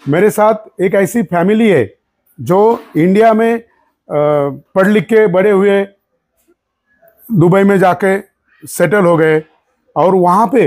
मेरे साथ एक ऐसी फैमिली है जो इंडिया में पढ़ लिख के बड़े हुए, दुबई में जाके सेटल हो गए। और वहाँ पे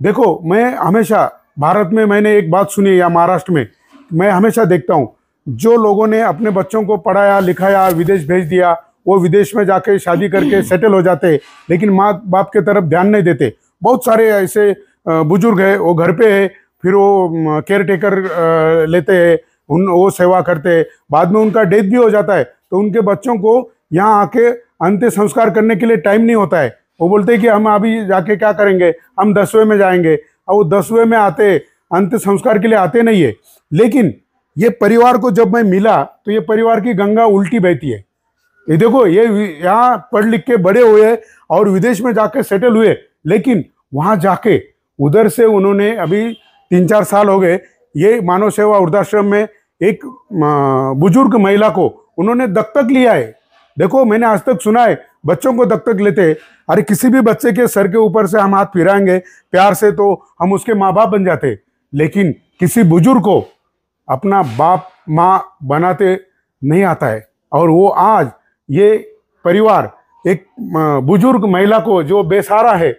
देखो, मैं हमेशा भारत में मैंने एक बात सुनी, या महाराष्ट्र में मैं हमेशा देखता हूँ, जो लोगों ने अपने बच्चों को पढ़ाया लिखाया, विदेश भेज दिया, वो विदेश में जाके शादी करके सेटल हो जाते, लेकिन माँ बाप के तरफ ध्यान नहीं देते। बहुत सारे ऐसे बुजुर्ग हैं, वो घर पे है, फिर वो केयर टेकर लेते हैं, वो सेवा करते हैं, बाद में उनका डेथ भी हो जाता है, तो उनके बच्चों को यहाँ आके अंत्य संस्कार करने के लिए टाइम नहीं होता है। वो बोलते हैं कि हम अभी जाके क्या करेंगे, हम 10वें में जाएंगे, और वो 10वें में आते, अंत्य संस्कार के लिए आते नहीं है। लेकिन ये परिवार को जब मैं मिला तो ये परिवार की गंगा उल्टी बहती है। ये देखो, ये यहाँ पढ़ लिख के बड़े हुए और विदेश में जाके सेटल हुए, लेकिन वहाँ जाके उधर से उन्होंने अभी 3-4 साल हो गए, ये मानव सेवा वृद्धाश्रम में एक बुजुर्ग महिला को उन्होंने दत्तक लिया है। देखो, मैंने आज तक सुना है बच्चों को दत्तक लेते, अरे किसी भी बच्चे के सर के ऊपर से हम हाथ फिराएंगे प्यार से तो हम उसके माँ बाप बन जाते, लेकिन किसी बुजुर्ग को अपना बाप माँ बनाते नहीं आता है। और वो आज ये परिवार एक बुजुर्ग महिला को जो बेसहारा है,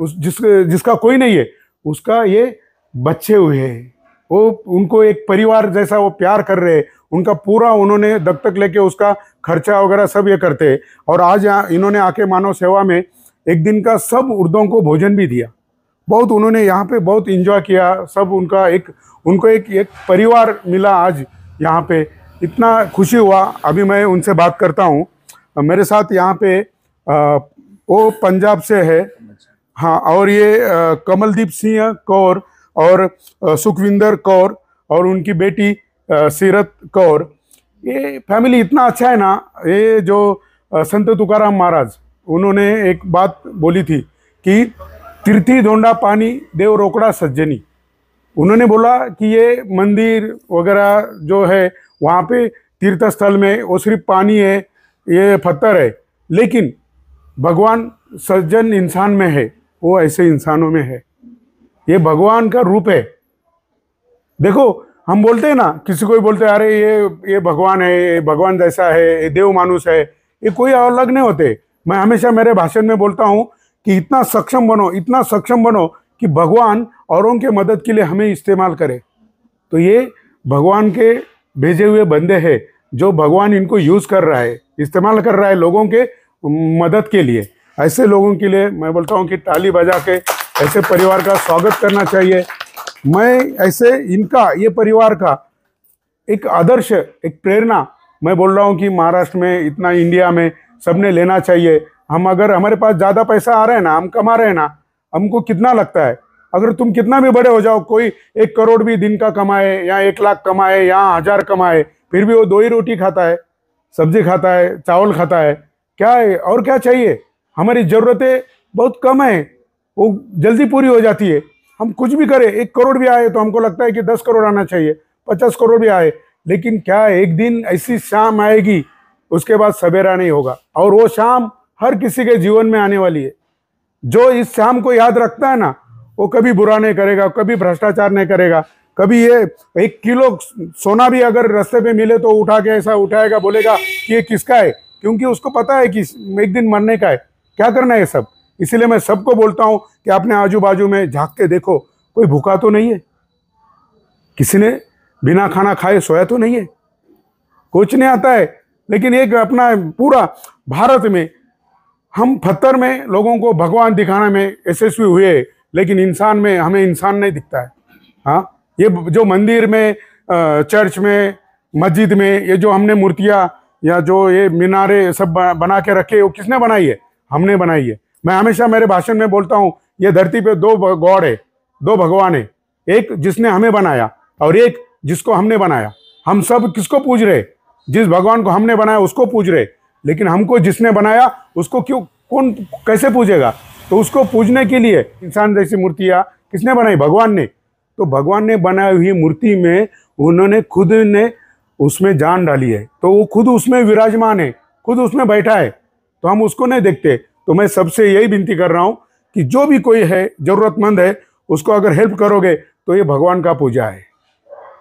जिसका कोई नहीं है, उसका ये बच्चे हुए हैं, वो उनको एक परिवार जैसा वो प्यार कर रहे हैं, उनका पूरा उन्होंने दत्तक लेके उसका खर्चा वगैरह सब ये करते। और आज यहाँ इन्होंने आके मानव सेवा में एक दिन का सब वृद्धों को भोजन भी दिया। बहुत उन्होंने यहाँ पे बहुत इंजॉय किया, सब उनको एक परिवार मिला। आज यहाँ पे इतना खुशी हुआ। अभी मैं उनसे बात करता हूँ। मेरे साथ यहाँ पे वो पंजाब से है, हाँ, और ये कमलदीप सिंह कौर और सुखविंदर कौर और उनकी बेटी सीरत कौर। ये फैमिली इतना अच्छा है ना। ये जो संत तुकाराम महाराज, उन्होंने एक बात बोली थी कि तीर्थी धोंडा पानी देव रोकड़ा सज्जनी। उन्होंने बोला कि ये मंदिर वगैरह जो है वहाँ पे तीर्थ स्थल में वो सिर्फ पानी है, ये पत्थर है, लेकिन भगवान सज्जन इंसान में है, वो ऐसे इंसानों में है। ये भगवान का रूप है। देखो, हम बोलते हैं ना, किसी को भी बोलते हैं अरे ये भगवान है, ये भगवान जैसा है, ये देव मानुष है, ये कोई अलग नहीं होते। मैं हमेशा मेरे भाषण में बोलता हूँ कि इतना सक्षम बनो कि भगवान औरों के मदद के लिए हमें इस्तेमाल करे। तो ये भगवान के भेजे हुए बंदे हैं, जो भगवान इनको यूज़ कर रहा है, इस्तेमाल कर रहा है लोगों के मदद के लिए। ऐसे लोगों के लिए मैं बोलता हूँ कि ताली बजा के ऐसे परिवार का स्वागत करना चाहिए। मैं ऐसे ये परिवार का एक आदर्श, एक प्रेरणा मैं बोल रहा हूँ कि महाराष्ट्र में, इतना इंडिया में सबने लेना चाहिए। हम अगर हमारे पास ज़्यादा पैसा आ रहा है ना, हम कमा रहे हैं ना, हमको कितना लगता है, अगर तुम कितना भी बड़े हो जाओ, कोई 1 करोड़ भी दिन का कमाए या 1 लाख कमाए या 1000 कमाए, फिर भी वो 2 ही रोटी खाता है, सब्जी खाता है, चावल खाता है, क्या है और क्या चाहिए। हमारी ज़रूरतें बहुत कम है, वो जल्दी पूरी हो जाती है। हम कुछ भी करें, 1 करोड़ भी आए तो हमको लगता है कि 10 करोड़ आना चाहिए, 50 करोड़ भी आए, लेकिन क्या है, एक दिन ऐसी शाम आएगी, उसके बाद सवेरा नहीं होगा। और वो शाम हर किसी के जीवन में आने वाली है। जो इस शाम को याद रखता है ना, वो कभी बुरा नहीं करेगा, कभी भ्रष्टाचार नहीं करेगा, कभी ये 1 किलो सोना भी अगर रास्ते पे मिले तो उठा के ऐसा उठाएगा, बोलेगा कि ये किसका है, क्योंकि उसको पता है कि एक दिन मरने का है, क्या करना है सब। इसीलिए मैं सबको बोलता हूँ कि अपने आजू बाजू में झांक के देखो, कोई भूखा तो नहीं है, किसी ने बिना खाना खाए सोया तो नहीं है, कुछ नहीं आता है। लेकिन एक अपना पूरा भारत में हम पत्थर में लोगों को भगवान दिखाने में यशस्वी हुए, लेकिन इंसान में हमें इंसान नहीं दिखता है। हाँ, ये जो मंदिर में, चर्च में, मस्जिद में ये जो हमने मूर्तियाँ या जो ये मीनारे सब बना के रखे, वो किसने बनाई है? हमने बनाई है। मैं हमेशा मेरे भाषण में बोलता हूँ, ये धरती पे 2 गॉड है, 2 भगवान है, एक जिसने हमें बनाया और एक जिसको हमने बनाया। हम सब किसको पूज रहे? जिस भगवान को हमने बनाया उसको पूज रहे, लेकिन हमको जिसने बनाया उसको कौन कैसे पूजेगा? तो उसको पूजने के लिए इंसान जैसी मूर्तियाँ किसने बनाई? भगवान ने। तो भगवान ने बनाई हुई मूर्ति में उन्होंने खुद ने उसमें जान डाली है, तो वो खुद उसमें विराजमान है, खुद उसमें बैठा है, तो हम उसको नहीं देखते। तो मैं सबसे यही विनती कर रहा हूँ कि जो भी कोई है ज़रूरतमंद है, उसको अगर हेल्प करोगे तो ये भगवान का पूजा है।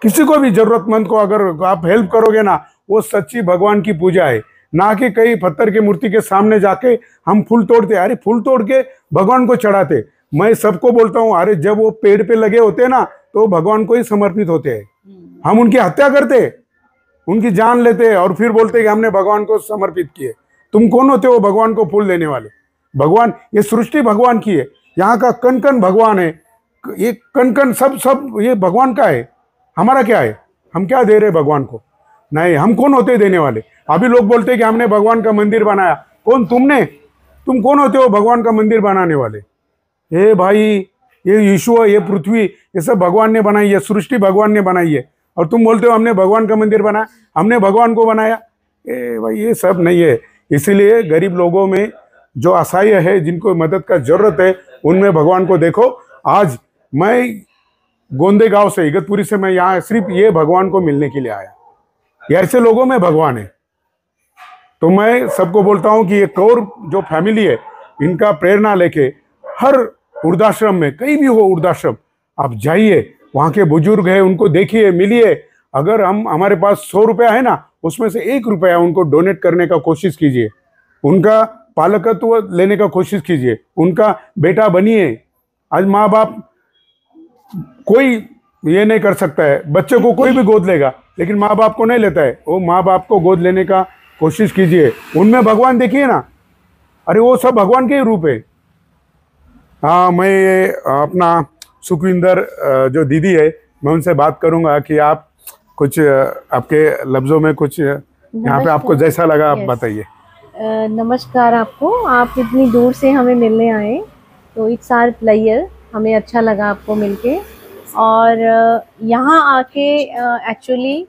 किसी को भी जरूरतमंद को अगर आप हेल्प करोगे ना, वो सच्ची भगवान की पूजा है। ना कि कई पत्थर की मूर्ति के सामने जाके हम फूल तोड़ते, अरे फूल तोड़ के भगवान को चढ़ाते। मैं सबको बोलता हूँ, अरे जब वो पेड़ पे लगे होते हैं ना, तो भगवान को ही समर्पित होते हैं। हम उनकी हत्या करते, उनकी जान लेते और फिर बोलते कि हमने भगवान को समर्पित किए। तुम कौन होते हो भगवान को फूल देने वाले? भगवान, ये सृष्टि भगवान की है, यहाँ का कण कण भगवान है, ये कण कण सब सब ये भगवान का है। हमारा क्या है? हम क्या दे रहे भगवान को? नहीं, हम कौन होते देने वाले? अभी लोग बोलते हैं कि हमने भगवान का मंदिर बनाया। कौन? तुमने? तुम कौन होते हो भगवान का मंदिर बनाने वाले? हे भाई, ये विश्व, ये पृथ्वी, ये सब भगवान ने बनाई है, सृष्टि भगवान ने बनाई है, और तुम बोलते हो हमने भगवान का मंदिर बनाया, हमने भगवान को बनाया। भाई ये सब नहीं है। इसीलिए गरीब लोगों में जो असहाय है, जिनको मदद का जरूरत है, उनमें भगवान को देखो। आज मैं गोंदे गांव से, इगतपुरी से, मैं यहाँ सिर्फ ये भगवान को मिलने के लिए आया। ये ऐसे लोगों में भगवान है। तो मैं सबको बोलता हूँ कि ये कौर जो फैमिली है, इनका प्रेरणा लेके हर वृद्धाश्रम में, कहीं भी हो वृद्धाश्रम, आप जाइए, वहाँ के बुजुर्ग है उनको देखिए, मिलिए। अगर हमारे पास 100 रुपया है ना, उसमें से 1 रुपया उनको डोनेट करने का कोशिश कीजिए, उनका पालकत्व लेने का कोशिश कीजिए, उनका बेटा बनिए। आज माँ बाप कोई ये नहीं कर सकता है, बच्चे को कोई भी गोद लेगा, लेकिन माँ बाप को नहीं लेता है। वो माँ बाप को गोद लेने का कोशिश कीजिए, उनमें भगवान देखिए ना। अरे वो सब भगवान के ही रूप है। हाँ, मैं अपना सुखविंदर जो दीदी है, मैं उनसे बात करूंगा कि आप कुछ आपके लफ्ज़ों में कुछ यहाँ पे आपको जैसा लगा आप बताइए। नमस्कार आपको। आप इतनी दूर से हमें मिलने आए, तो इट्स आवर प्लेजर, हमें अच्छा लगा आपको मिलके। और यहाँ आके एक्चुअली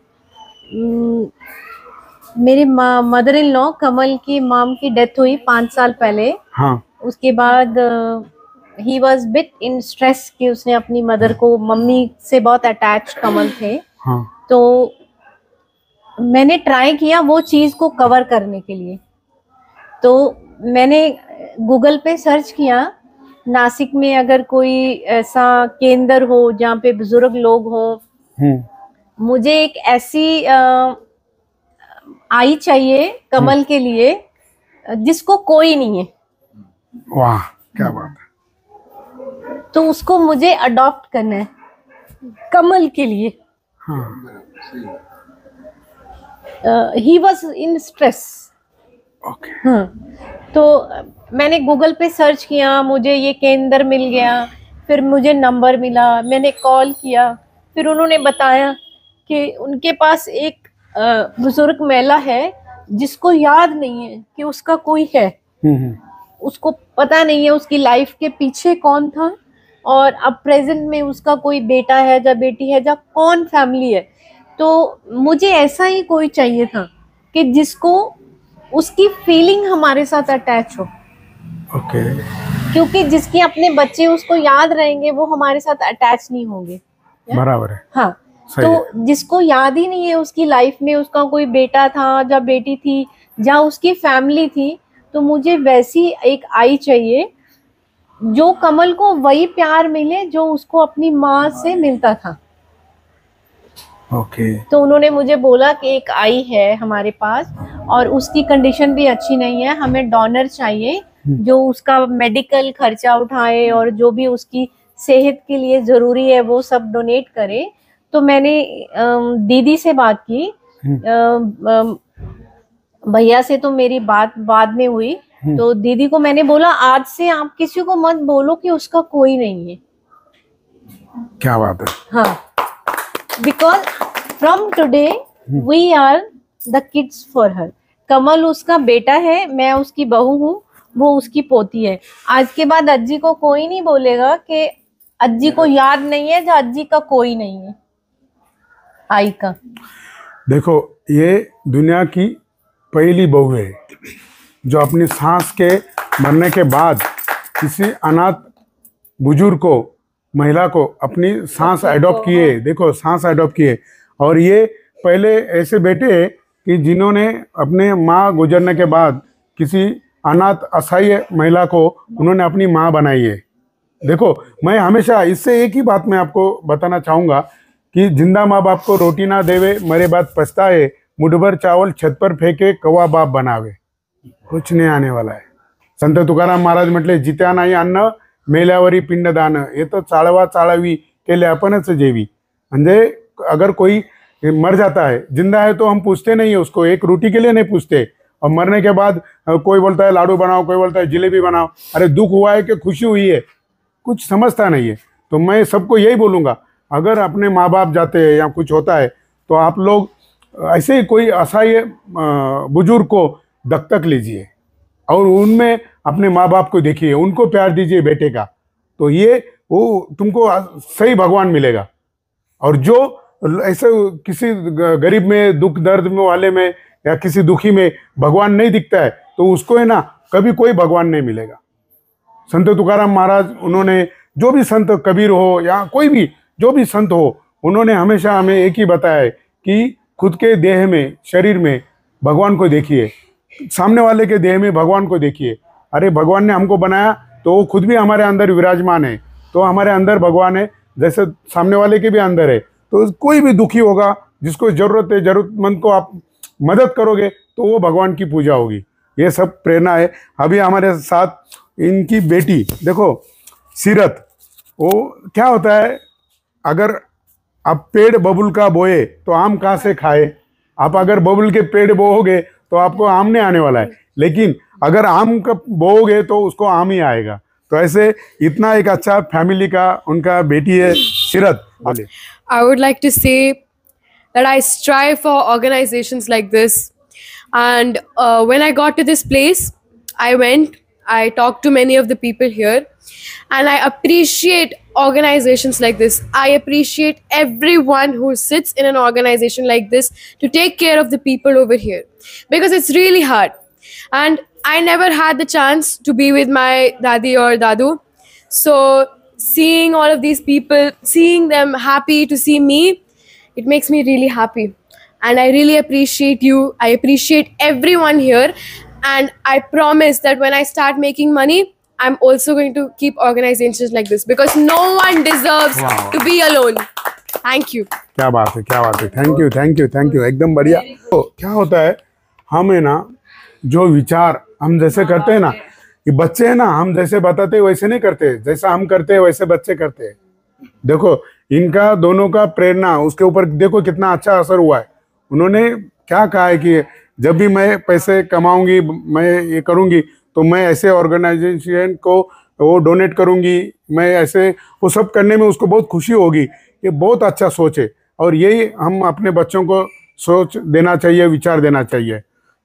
मेरी मदर इन लॉ कमल की मॉम की डेथ हुई 5 साल पहले। हाँ। उसके बाद he was bit in stress कि उसने अपनी मदर को, मम्मी से बहुत अटैच कमल थे। हाँ। तो मैंने ट्राई किया वो चीज़ को कवर करने के लिए। तो मैंने गूगल पे सर्च किया, नासिक में अगर कोई ऐसा केंद्र हो जहाँ पे बुजुर्ग लोग हो। मुझे एक ऐसी आई चाहिए कमल के लिए जिसको कोई नहीं है। वाह, क्या बात है। तो उसको मुझे अडॉप्ट करना है कमल के लिए। He was in stress. हाँ, तो मैंने गूगल पे सर्च किया, मुझे ये केंद्र मिल गया, फिर मुझे नंबर मिला, मैंने कॉल किया, फिर उन्होंने बताया कि उनके पास एक बुजुर्ग महिला है जिसको याद नहीं है कि उसका कोई है। उसको पता नहीं है उसकी लाइफ के पीछे कौन था, और अब प्रेजेंट में उसका कोई बेटा है या बेटी है या कौन फैमिली है। तो मुझे ऐसा ही कोई चाहिए था कि जिसको उसकी फीलिंग हमारे साथ अटैच हो। क्योंकि जिसके अपने बच्चे उसको याद रहेंगे, वो हमारे साथ अटैच नहीं होंगे। बराबर है। हाँ, तो जिसको याद ही नहीं है उसकी लाइफ में उसका कोई बेटा था या बेटी थी या उसकी फैमिली थी, तो मुझे वैसी एक आई चाहिए जो कमल को वही प्यार मिले जो उसको अपनी माँ से मिलता था। तो उन्होंने मुझे बोला कि एक आई है हमारे पास और उसकी कंडीशन भी अच्छी नहीं है, हमें डोनर चाहिए जो उसका मेडिकल खर्चा उठाए और जो भी उसकी सेहत के लिए जरूरी है वो सब डोनेट करे। तो मैंने दीदी से बात की, भैया से तो मेरी बात बाद में हुई। तो दीदी को मैंने बोला, आज से आप किसी को मत बोलो कि उसका कोई नहीं है। क्या बात है। हाँ, because from today we are the kids for her. Kamal उसका बेटा है, मैं उसकी बहू हूँ, वो उसकी पोती है। आज के बाद अज्जी को कोई नहीं बोलेगा कि अज्जी को याद नहीं है या अज्जी का कोई नहीं है। आई का देखो, ये दुनिया की पहली बहू है जो अपनी सांस के मरने के बाद किसी अनाथ बुजुर्ग को, महिला को अपनी सांस अडॉप्ट किए। देखो, सांस अडॉप्ट किए। और ये पहले ऐसे बेटे हैं कि जिन्होंने अपने माँ गुजरने के बाद किसी अनाथ असहाय महिला को उन्होंने अपनी माँ बनाई है। देखो, मैं हमेशा इससे एक ही बात मैं आपको बताना चाहूँगा कि जिंदा माँ बाप को रोटी ना देवे, मरे बाद पछताए, मुठभर चावल छत पर फेंके, कौवा बाप बनावे, कुछ नहीं आने वाला है। संत तुकाराम महाराज म्हटले, जित्या नाही अन्न मेल्यावरी पिंडदान, ये तो चाळवा चाळावी केले आपणच जेवी। म्हणजे अगर कोई मर जाता है, जिंदा है तो हम पूछते नहीं है उसको, एक रोटी के लिए नहीं पूछते, और मरने के बाद कोई बोलता है लाडू बनाओ, कोई बोलता है जिलेबी बनाओ, अरे दुख हुआ है कि खुशी हुई है, कुछ समझता नहीं है। तो मैं सबको यही बोलूँगा, अगर अपने माँ बाप जाते हैं या कुछ होता है तो आप लोग ऐसे ही कोई असहाय बुजुर्ग को दत्तक लीजिए और उनमें अपने माँ बाप को देखिए, उनको प्यार दीजिए बेटे का, तो ये वो तुमको सही भगवान मिलेगा। और जो ऐसे किसी गरीब में, दुख दर्द में वाले में या किसी दुखी में भगवान नहीं दिखता है, तो उसको है ना कभी कोई भगवान नहीं मिलेगा। संत तुकाराम महाराज, उन्होंने जो भी संत, कबीर हो या कोई भी जो भी संत हो, उन्होंने हमेशा हमें एक ही बताया है कि खुद के देह में, शरीर में भगवान को देखिए, सामने वाले के देह में भगवान को देखिए। अरे भगवान ने हमको बनाया तो वो खुद भी हमारे अंदर विराजमान है, तो हमारे अंदर भगवान है, जैसे सामने वाले के भी अंदर है। तो कोई भी दुखी होगा, जिसको जरूरत है, जरूरतमंद को आप मदद करोगे तो वो भगवान की पूजा होगी। ये सब प्रेरणा है। अभी हमारे साथ इनकी बेटी देखो, सीरत, वो क्या होता है, अगर आप पेड़ बबुल का बोए तो आम कहाँ से खाए। आप अगर बबुल के पेड़ बोओगे तो आपको आम नहीं आने वाला है, लेकिन अगर आम का बोओगे तो उसको आम ही आएगा। तो ऐसे इतना एक अच्छा फैमिली का उनका बेटी है सीरत। बोलिए। I would like to say that I strive for organizations like this, and when I got to this place, I talked to many of the people here, and I appreciate organizations like this. I appreciate everyone who sits in an organization like this to take care of the people over here, because it's really hard, and I never had the chance to be with my dadi or dadu. So seeing all of these people, seeing them happy to see me, it makes me really happy, and I really appreciate you. I appreciate everyone here, and I promise that when I start making money, I'm also going to keep organizations like this, because no one deserves to be alone. Thank you. क्या बात है, क्या बात है। Thank you, thank you, thank you, एकदम बढ़िया। तो क्या होता है, हम है ना, जो विचार हम जैसे करते हैं ना, ये बच्चे हैं ना, हम जैसे बताते हैं वैसे नहीं करते, जैसा हम करते हैं वैसे बच्चे करते हैं। देखो इनका दोनों का प्रेरणा, उसके ऊपर देखो कितना अच्छा असर हुआ है। उन्होंने क्या कहा है कि जब भी मैं पैसे कमाऊंगी, मैं ये करूंगी, तो मैं ऐसे ऑर्गेनाइजेशन को वो डोनेट करूंगी, मैं ऐसे वो सब करने में उसको बहुत खुशी होगी। ये बहुत अच्छा सोच है, और यही हम अपने बच्चों को सोच देना चाहिए, विचार देना चाहिए।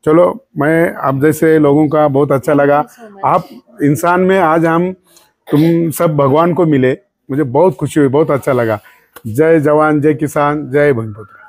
चलो, मैं आप जैसे लोगों का बहुत अच्छा लगा। आप इंसान में आज हम तुम सब भगवान को मिले, मुझे बहुत खुशी हुई, बहुत अच्छा लगा। जय जवान, जय किसान, जय भूमिपुत्र।